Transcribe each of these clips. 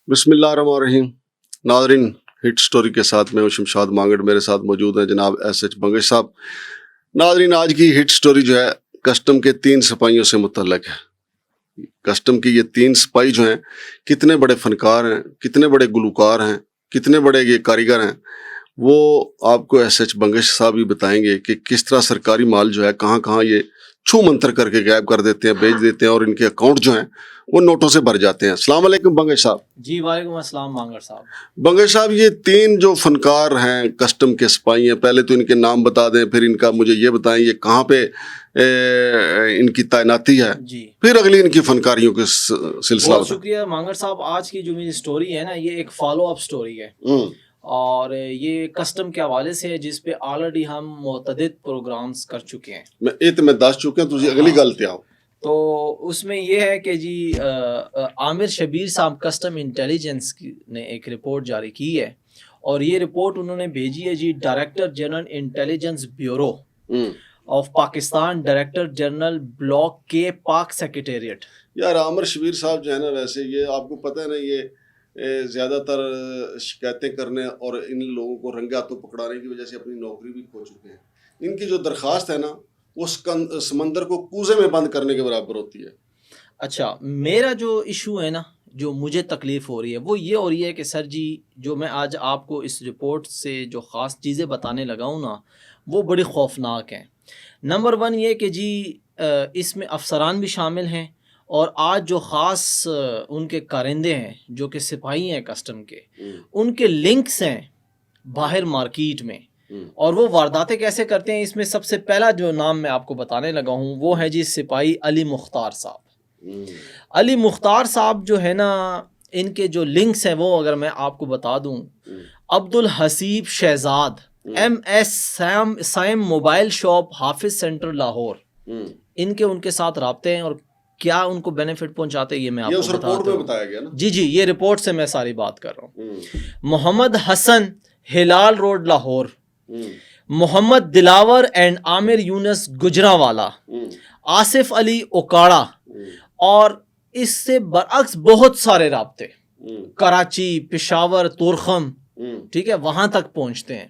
بسم اللہ الرحمن الرحیم. ناظرین، ہٹ سٹوری کے ساتھ میں ہوں شمشاد مانگڑ. میرے ساتھ موجود ہیں جناب ایس ایچ بنگش صاحب. ناظرین، آج کی ہٹ سٹوری جو ہے کسٹم کے 3 سپاہیوں سے متعلق ہے. کسٹم کی یہ 3 سپاہی جو ہیں کتنے بڑے فنکار ہیں، کتنے بڑے گلوکار ہیں، کتنے بڑے یہ کاریگر ہیں، وہ آپ کو ایس ایچ بنگش صاحب بھی بتائیں گے کہ کس طرح سرکاری مال جو ہے کہاں کہاں یہ چھو منتر کر کے غائب کر دیتے ہیں، بیچ دیتے ہیں، اور ان کے اکاؤنٹ جو ہیں وہ نوٹوں سے بھر جاتے ہیں. السلام علیکم بنگش صاحب. جی وعلیکم السلام مانگڑ صاحب. بنگش صاحب، یہ 3 جو فنکار ہیں کسٹم کے سپاہی ہیں، پہلے تو ان کے نام بتا دیں، پھر ان کا مجھے یہ بتائیں یہ کہاں پہ ان کی تعیناتی ہے، جی پھر اگلی ان کی فنکاریوں کے سلسلہ بہت بتائیں. شکریہ مانگڑ صاحب. آج کی جو میری سٹوری ہے نا، یہ ایک فالو اپ سٹوری ہے اور یہ کسٹم کے حوالے سے ہے، جس پہ آلریڈی ہم متعدد پروگرامز کر چکے ہیں. میں دس چکے ہیں. تجھے اگلی گل تے آؤ. تو اس میں یہ ہے کہ جی عامر شبیر صاحب کسٹم انٹیلیجنس نے ایک رپورٹ جاری کی ہے، اور یہ رپورٹ انہوں نے بھیجی ہے جی director general intelligence bureau of Pakistan, director general block کے پاک سیکریٹریٹ. یار عامر شبیر صاحب جو ہے نا، ویسے یہ آپ کو پتہ ہے نا، یہ زیادہ تر شکایتیں کرنے اور ان لوگوں کو رنگے ہاتھوں پکڑانے کی وجہ سے اپنی نوکری بھی کھو چکے ہیں. ان کی جو درخواست ہے نا، اس سمندر کو کوزے میں بند کرنے کے برابر ہوتی ہے. اچھا، میرا جو ایشو ہے نا، جو مجھے تکلیف ہو رہی ہے وہ یہ ہو رہی ہے کہ سر جی، جو میں آج آپ کو اس رپورٹ سے جو خاص چیزیں بتانے لگا ہوں نا، وہ بڑی خوفناک ہیں. نمبر 1 یہ کہ جی اس میں افسران بھی شامل ہیں، اور آج جو خاص ان کے کارندے ہیں جو کہ سپاہی ہیں کسٹم کے، ان کے لنکس ہیں باہر مارکیٹ میں، اور وہ وارداتیں کیسے کرتے ہیں. اس میں سب سے پہلا جو نام میں آپ کو بتانے لگا ہوں وہ ہے جی سپاہی علی مختار صاحب. علی مختار صاحب جو ہے نا، ان کے جو لنکس ہیں وہ اگر میں آپ کو بتا دوں، عبد الحسیب شہزاد، ایم ایس سائم موبائل شاپ، حافظ سینٹر لاہور، ان کے ساتھ رابطے ہیں، اور کیا ان کو بینیفٹ پہنچاتے ہیں یہ میں آپ کو بتاتا ہوں. بتایا گیا نا. جی یہ رپورٹ سے میں ساری بات کر رہا ہوں. محمد حسن، ہلال روڈ لاہور، محمد دلاور اینڈ عامر یونس گجراوالا، آصف علی اوکاڑا، اور اس سے برعکس بہت سارے رابطے کراچی، پشاور، تورخم، ٹھیک ہے، وہاں تک پہنچتے ہیں.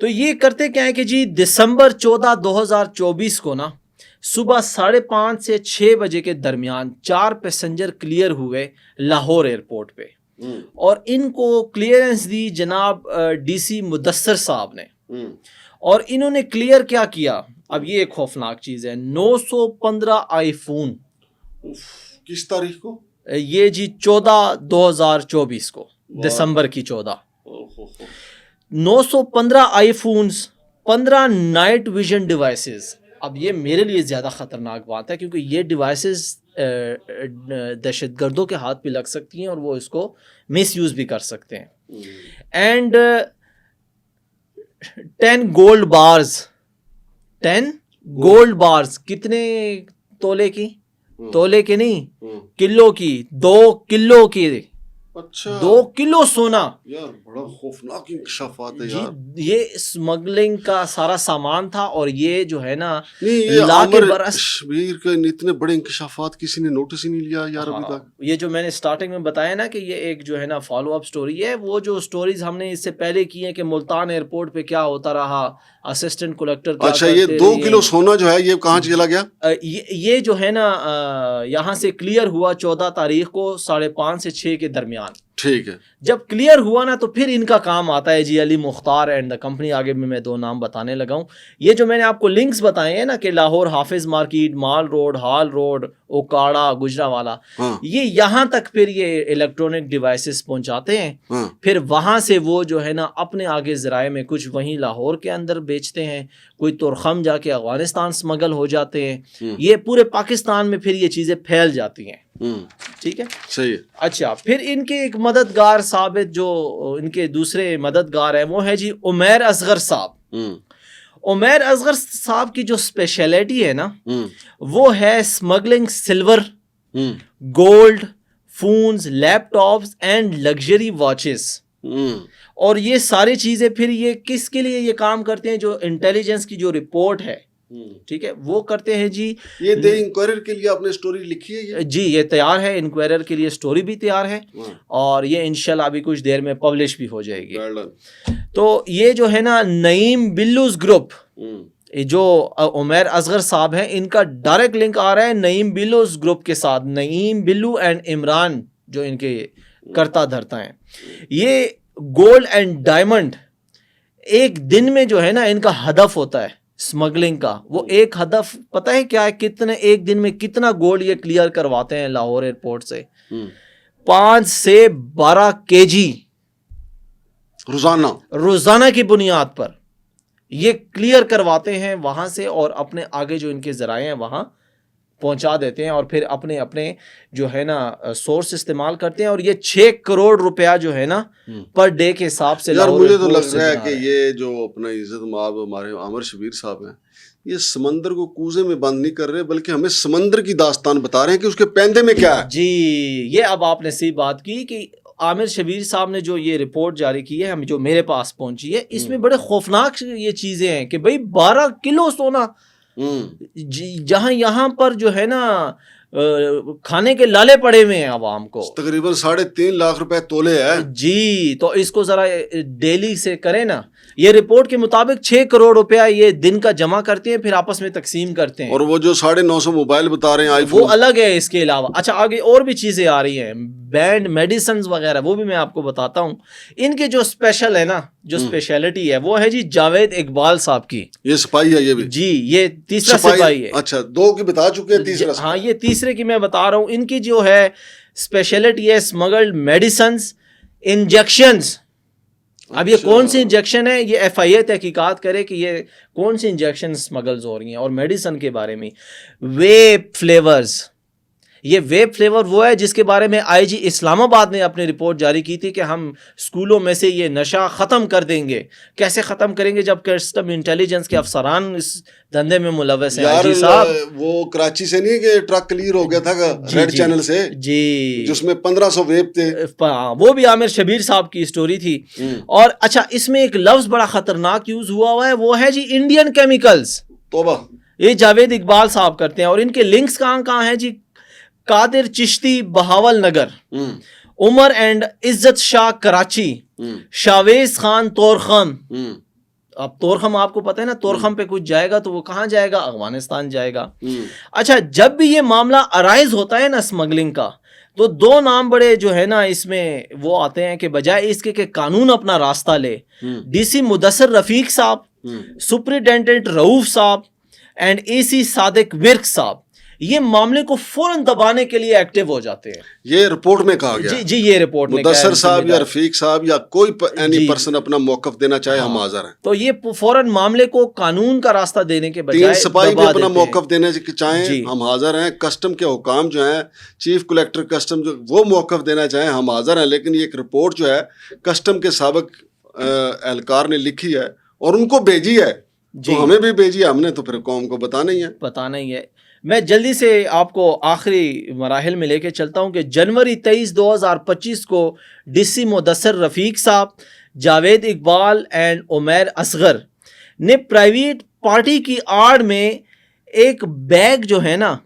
تو یہ کرتے کیا ہے کہ جی دسمبر 14 2024 کو نا، صبح 5:30 سے 6 بجے کے درمیان 4 پیسنجر کلیئر ہوئے لاہور ایئرپورٹ پہ، اور ان کو کلیئرنس دی جناب ڈی سی مدثر صاحب نے. اور انہوں نے کلیئر کیا کیا، اب یہ ایک خوفناک چیز ہے، 915 آئی فون. کس تاریخ کو؟ یہ جی 14 2024 کو، دسمبر کی 14. 915 آئی فونز، 15 نائٹ ویژن ڈیوائسز. اب یہ میرے لیے زیادہ خطرناک بات ہے، کیونکہ یہ ڈیوائسز دہشت گردوں کے ہاتھ بھی لگ سکتی ہیں، اور وہ اس کو مس یوز بھی کر سکتے ہیں. And 10 gold bars. 10 gold bars کتنے تولے کی؟ تولے کی نہیں، کلو کی. 2 کلو کی. اچھا، 2 کلو سونا. یار بڑا خوفناک انکشافات ہے جی یار. یہ اسمگلنگ کا سارا سامان تھا، اور یہ جو ہے نا یہ لا کے عامر برس شبیر کے اتنے بڑے انکشافات کسی نے نوٹس ہی نہیں لیا یار ابھی تک. یہ جو میں نے سٹارٹنگ میں بتایا نا کہ یہ ایک جو ہے نا فالو اپ سٹوری ہے. وہ جو سٹوریز ہم نے اس سے پہلے کی ہیں کہ ملتان ایئرپورٹ پہ کیا ہوتا رہا، اسسٹنٹ کلیکٹر کیا اچھا، یہ 2 کلو سونا جو ہے یہ کہاں چلا گیا؟ یہ جو ہے نا یہاں سے کلیئر ہوا 14 تاریخ کو 5:30 سے 6 کے درمیان. ٹھیک ہے. جب کلیئر ہوا نا، تو پھر ان کا کام آتا ہے جی علی مختار اینڈ دا کمپنی. آگے میں 2 نام بتانے لگا ہوں. یہ جو میں نے آپ کو لنکس بتائے ہیں نا کہ Lahore Hafiz Market, Mall Road, Hall Road, Okara, Gujranwala, یہ یہاں تک پھر یہ الیکٹرانک ڈیوائسز پہنچاتے ہیں. پھر وہاں سے وہ جو ہے نا اپنے آگے ذرائع میں کچھ وہیں لاہور کے اندر بیچتے ہیں، کوئی تورخم جا کے افغانستان سمگل ہو جاتے ہیں. یہ پورے پاکستان میں پھر یہ چیزیں پھیل جاتی ہیں. ٹھیک ہے، صحیح ہے. اچھا، پھر ان کے ایک مددگار ثابت، جو ان کے دوسرے مددگار ہیں، وہ ہے جی عمیر اصغر صاحب. عمیر اصغر صاحب کی جو اسپیشلٹی ہے نا، وہ ہے smuggling silver, gold, phones, laptops and luxury watches. اور یہ ساری چیزیں پھر یہ کس کے لیے یہ کام کرتے ہیں؟ جو انٹیلیجنس کی جو رپورٹ ہے ٹھیک ہے وہ کرتے ہیں جی. یہ دی انکوائرر کے لیے آپ نے اسٹوری لکھی ہے یہ؟ جی یہ تیار ہے, انکوائرر کے لیے اسٹوری بھی تیار ہے اور یہ انشاءاللہ ابھی کچھ دیر میں پبلش بھی ہو جائے گی. تو یہ جو ہے نا نعیم بلوز گروپ, جو عمیر اصغر صاحب ہیں ان کا ڈائریکٹ لنک آ رہا ہے نعیم بلوز گروپ کے ساتھ. نعیم بلو اینڈ عمران جو ان کے کرتا دھرتا ہیں, یہ گولڈ اینڈ ڈائمنڈ ایک دن میں جو ہے نا ان کا ہدف ہوتا ہے اسمگلنگ کا. وہ ایک ہدف پتہ ہے کیا ہے, کتنے ایک دن میں کتنا گولڈ یہ کلیئر کرواتے ہیں لاہور ایئرپورٹ سے, 5 سے 12 kg روزانہ کی بنیاد پر یہ کلیئر کرواتے ہیں وہاں سے, اور اپنے آگے جو ان کے ذرائع ہیں وہاں پہنچا دیتے ہیں, اور پھر اپنے اپنے جو ہے نا سورس استعمال کرتے ہیں. اور یہ 6 کروڑ روپیہ جو ہے نا پر ڈے کے حساب سے. یار مجھے تو لگ رہا ہے کہ یہ جو اپنا عزت مآب ہمارے عامر شبیر صاحب ہیں, یہ سمندر کو کوزے میں بند نہیں کر رہے بلکہ ہمیں سمندر کی داستان بتا رہے ہیں کہ اس کے پیندے میں کیا ہے. جی یہ اب آپ نے صحیح بات کی کہ عامر شبیر صاحب نے جو یہ رپورٹ جاری کی ہے, ہم جو میرے پاس پہنچی ہے, اس میں بڑے خوفناک یہ چیزیں ہیں کہ بھئی 12 کلو سونا, جہاں یہاں پر جو ہے نا کھانے کے لالے پڑے ہوئے ہیں عوام کو, تقریباً 3.5 لاکھ روپے تولے ہے. جی تو اس کو ذرا ڈیلی سے کریں نا. یہ رپورٹ کے مطابق 6 کروڑ روپیہ یہ دن کا جمع کرتے ہیں, پھر آپس میں تقسیم کرتے ہیں. اور وہ جو 950 موبائل بتا رہے ہیں آئی فون, وہ الگ ہے. اس کے علاوہ اچھا آگے اور بھی چیزیں آ رہی ہیں, بینڈ میڈیسنز وغیرہ, وہ بھی میں آپ کو بتاتا ہوں. ان کے جو اسپیشل ہے نا, جو اسپیشلٹی ہے وہ ہے جی جاوید اقبال صاحب کی. یہ سپاہی ہے یہ بھی جی, یہ تیسرا سپاہی ہے. اچھا 2 کی بتا چکے ہیں, تیسرا ہاں یہ تیسرے کی میں بتا رہا ہوں. ان کی جو ہے اسپیشلٹی ہے اسمگلڈ میڈیسنز, انجیکشنز. اب یہ کون سی انجیکشن ہے, یہ ایف آئی اے تحقیقات کرے کہ یہ کون سی انجیکشن اسمگلز ہو رہی ہیں. اور میڈیسن کے بارے میں ویپ فلیورز, یہ ویپ فلیور وہ ہے جس کے بارے میں آئی جی اسلام آباد نے اپنی رپورٹ جاری کی تھی کہ ہم اسکولوں میں سے یہ نشہ ختم کر دیں گے. کیسے ختم کریں گے جب کسٹم انٹیلیجنس کے افسران اس دھندے میں ملوث ہیں. یار وہ کراچی سے نہیں کہ ٹرک کلیئر ہو گیا تھا ریڈ چینل سے, جی جس میں 1500 ویپ تھے, وہ بھی عامر شبیر صاحب کی اسٹوری تھی. اور اچھا اس میں ایک لفظ بڑا خطرناک یوز ہوا ہے, وہ ہے جی انڈین کیمیکلز. توبہ, یہ جاوید اقبال صاحب کرتے ہیں. اور ان کے لنکس کہاں کہاں ہیں جی, قادر چشتی بہاول نگر, عمر اینڈ عزت شاہ کراچی, شاویز خان تورخم. اب تورخم آپ کو پتہ ہے نا, تورخم پہ کچھ جائے گا تو وہ کہاں جائے گا, افغانستان جائے گا. اچھا جب بھی یہ معاملہ ارائز ہوتا ہے نا اسمگلنگ کا, تو 2 نام بڑے جو ہے نا اس میں وہ آتے ہیں کہ بجائے اس کے کہ قانون اپنا راستہ لے, ڈی سی مدثر رفیق صاحب, سپرنٹینڈنٹ رؤوف صاحب and a C Sadiq work صاحب, یہ معاملے کو فوراً دبانے کے لیے ایکٹیو ہو جاتے ہیں. یہ رپورٹ میں کہا گیا. جی یہ رپورٹ میں مدثر صاحب یا رفیق صاحب یا کوئی اینی پرسن اپنا موقف دینا چاہے, ہم حاضر ہیں. تو یہ فوراً معاملے کو قانون کا راستہ دینے کے بجائے 3 سپاہی بھی اپنا موقف دینے چاہیں, ہم حاضر ہیں. کسٹم کے حکام جو ہیں, چیف کلیکٹر کسٹم جو وہ موقف دینا چاہیں, ہم حاضر ہیں. لیکن یہ ایک رپورٹ جو ہے کسٹم کے سابق اہلکار نے لکھی ہے اور ان کو بھیجی ہے, تو ہمیں بھی بھیجی ہے, ہم نے تو پھر قوم کو بتانا ہی ہے. میں جلدی سے آپ کو آخری مراحل میں لے کے چلتا ہوں کہ جنوری 23 2025 کو ڈی سی مدثر رفیق صاحب, جاوید اقبال اینڈ عمیر اصغر نے پرائیویٹ پارٹی کی آڑ میں ایک بیگ جو ہے نا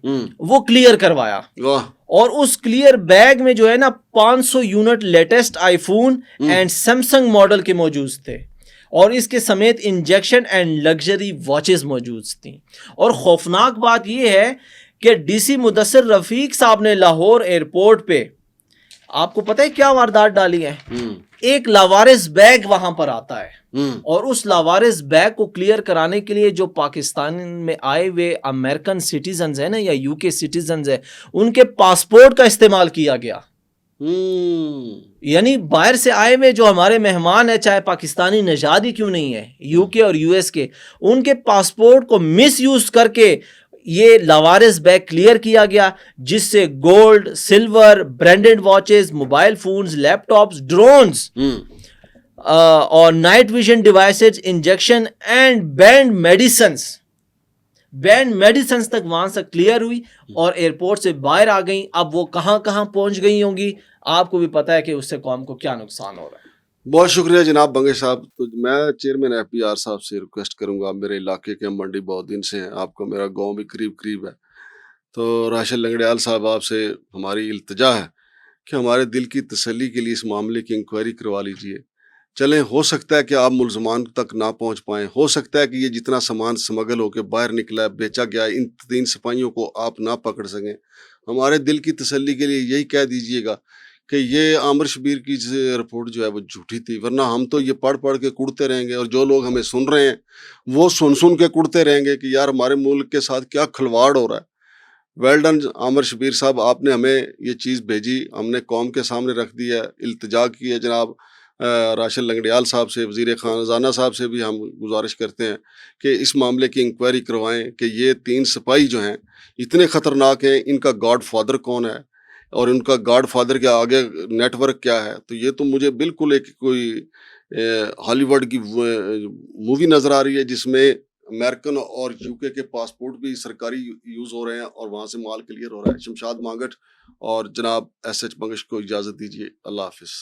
وہ کلیئر کروایا. اور اس کلیئر بیگ میں جو ہے نا 500 unit latest I phone and Samsung model کے موجود تھے, اور اس کے سمیت انجیکشن اینڈ لگژری واچز موجود تھیں. اور خوفناک بات یہ ہے کہ ڈی سی مدثر رفیق صاحب نے لاہور ایئرپورٹ پہ, آپ کو پتہ ہے کیا واردات ڈالی ہے, ایک لاوارث بیگ وہاں پر آتا ہے, اور اس لاوارث بیگ کو کلیئر کرانے کے لیے جو پاکستان میں آئے ہوئے امریکن سٹیزنز ہیں نا یا یو کے سٹیزنز ہیں, ان کے پاسپورٹ کا استعمال کیا گیا. یعنی باہر سے آئے ہوئے جو ہمارے مہمان ہیں, چاہے پاکستانی نژاد ہی کیوں نہیں ہے, یو کے اور یو ایس کے, ان کے پاسپورٹ کو مس یوز کر کے یہ لاوارث بیگ کلیئر کیا گیا, جس سے gold, silver, branded watches, mobile phones, laptops, drones اور night vision devices, injection and banned medicines تک وہاں سے کلیئر ہوئی اور ایئرپورٹ سے باہر آ گئیں. اب وہ کہاں کہاں پہنچ گئی ہوں گی, آپ کو بھی پتا ہے کہ اس سے قوم کو کیا نقصان ہو رہا ہے. بہت شکریہ جناب بنگش صاحب. تو میں چیئرمین FPR صاحب سے ریکویسٹ کروں گا. میرے علاقے کے ہم منڈی بہت دن سے ہیں, آپ کا میرا گاؤں بھی قریب قریب ہے, تو راشد لنگڑیال صاحب آپ سے ہماری التجا ہے کہ ہمارے دل کی تسلی کے لیے اس معاملے کی انکوائری کروا لیجئے. چلیں, ہو سکتا ہے کہ آپ ملزمان تک نہ پہنچ پائیں, ہو سکتا ہے کہ یہ جتنا سامان سمگل ہو کے باہر نکلا ہے, بیچا گیا ہے, ان 3 سپاہیوں کو آپ نہ پکڑ سکیں. ہمارے دل کی تسلی کے لیے یہی کہہ دیجئے گا کہ یہ عامر شبیر کی رپورٹ جو ہے وہ جھوٹی تھی, ورنہ ہم تو یہ پڑھ پڑھ کے کڑتے رہیں گے, اور جو لوگ ہمیں سن رہے ہیں وہ سن کے کڑتے رہیں گے کہ یار ہمارے ملک کے ساتھ کیا کھلواڑ ہو رہا ہے. ویل ڈن عامر شبیر صاحب, آپ نے ہمیں یہ چیز بھیجی, ہم نے قوم کے سامنے رکھ دی ہے. التجا کی ہے جناب راشد لنگڑیال صاحب سے, وزیر خزانہ صاحب سے بھی ہم گزارش کرتے ہیں کہ اس معاملے کی انکوائری کروائیں کہ یہ 3 سپاہی جو ہیں اتنے خطرناک ہیں, ان کا گاڈ فادر کون ہے اور ان کا گاڈ فادر کے آگے نیٹ ورک کیا ہے. تو یہ تو مجھے بالکل ایک کوئی ہالی ووڈ کی مووی نظر آ رہی ہے, جس میں امریکن اور UK کے پاسپورٹ بھی سرکاری یوز ہو رہے ہیں اور وہاں سے مال کلیئر ہو رہا ہے. شمشاد مانگٹ اور جناب SH بنگش کو اجازت دیجیے. اللہ حافظ.